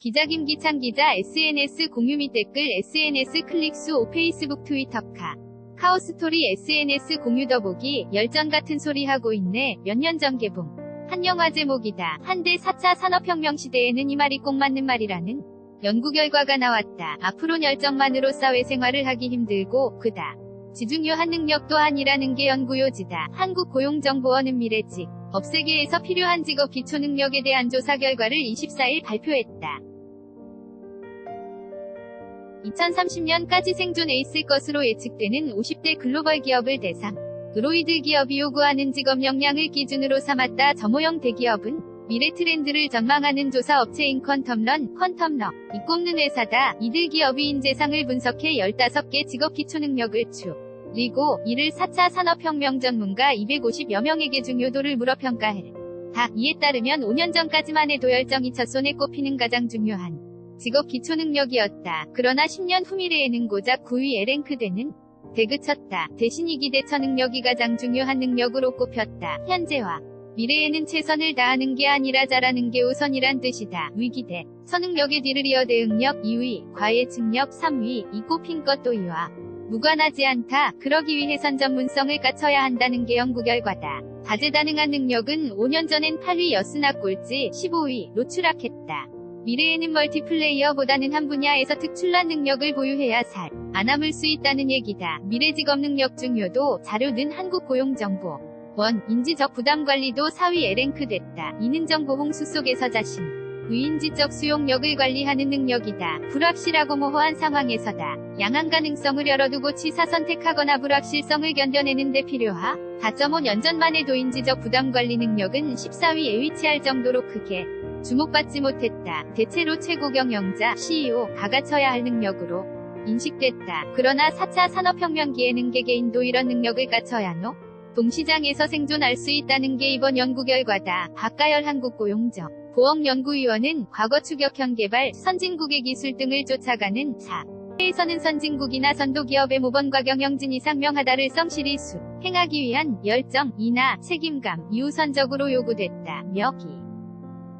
기자 김기찬 기자 SNS 공유 및 댓글 SNS 클릭 수 페이스북 트위터카 카오스토리 SNS 공유 더보기 열전 같은 소리 하고 있네. 몇 년 전 개봉 한 영화 제목이다. 한때 4차 산업혁명 시대에는 이 말이 꼭 맞는 말이라는 연구 결과가 나왔다. 앞으론 열정만으로 사회생활을 하기 힘들고 그다 지중요한 능력 또한이라는 게 연구요지다. 한국고용정보원은 미래직 업세계에서 필요한 직업 기초능력에 대한 조사 결과를 24일 발표했다. 2030년까지 생존해 있을 것으로 예측되는 50대 글로벌 기업을 대상으로 이들 기업이 요구하는 직업 역량을 기준으로 삼았다. 점호형 대기업은 미래 트렌드를 전망하는 조사 업체인 퀀텀럭이 꼽는 회사다. 이들 기업이 인재상을 분석해 15개 직업 기초능력을 그리고 이를 4차 산업혁명 전문가 250여 명에게 중요도를 물어 평가해. 이에 따르면 5년 전까지만 해도 열정이 첫 손에 꼽히는 가장 중요한 직업 기초능력이었다. 그러나 10년 후 미래에는 고작 9위에 랭크되는 대그쳤다. 대신 이 기대처 능력이 가장 중요한 능력으로 꼽혔다. 현재와 미래에는 최선을 다하는 게 아니라 잘하는 게 우선이란 뜻이다. 위기대 서능력의 뒤를 이어 대응력 2위, 과예측력 3위, 이 꼽힌 것도 이와 무관하지 않다. 그러기 위해선 전문성을 갖춰야 한다는 게 연구 결과다. 다재다능한 능력은 5년 전엔 8위였으나 꼴찌 15위로 추락했다. 미래에는 멀티플레이어보다는 한 분야에서 특출난 능력을 보유해야 살아남을 수 있다는 얘기다. 미래 직업 능력 중요도 자료는 한국고용정보원 인지적 부담관리도 4위에 랭크됐다. 이는 정보 홍수 속에서 자신 의인지적 수용력을 관리하는 능력이다. 불확실하고 모호한 상황에서다. 양한 가능성을 열어두고 취사 선택하거나 불확실성을 견뎌내는 데 필요하 4.5년 전만 해도 인지적 부담관리 능력은 14위에 위치할 정도로 크게 주목받지 못했다. 대체로 최고 경영자, CEO가 갖춰야 할 능력으로 인식됐다. 그러나 4차 산업혁명기에는 개개인도 이런 능력을 갖춰야 하노? 동시장에서 생존할 수 있다는 게 이번 연구 결과다. 박가열 한국고용정보원연구위원은 과거 추격형 개발, 선진국의 기술 등을 쫓아가는 사회에서는 선진국이나 선도기업의 모범과 경영진 이상 명하다를 성실히 수행하기 위한 열정이나 책임감이 우선적으로 요구됐다며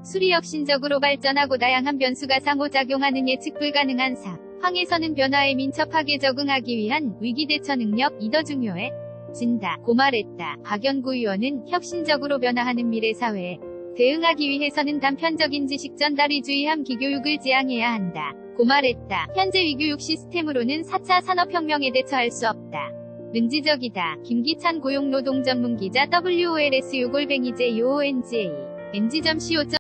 기술이 혁신적으로 발전하고 다양한 변수가 상호작용하는 예측 불가능한 상황에서는 변화에 민첩하게 적응하기 위한 위기대처 능력이 더 중요해진다고 말했다. 박 연구위원은 혁신적으로 변화하는 미래사회에 대응하기 위해서는 단편적인 지식 전달이주의함 기교육을 지향해야 한다고 말했다. 현재 위교육 시스템으로는 4차 산업혁명에 대처할 수 없다. 능지적이다. 김기찬 고용노동전문기자 WOLSU_JOONGA NG.co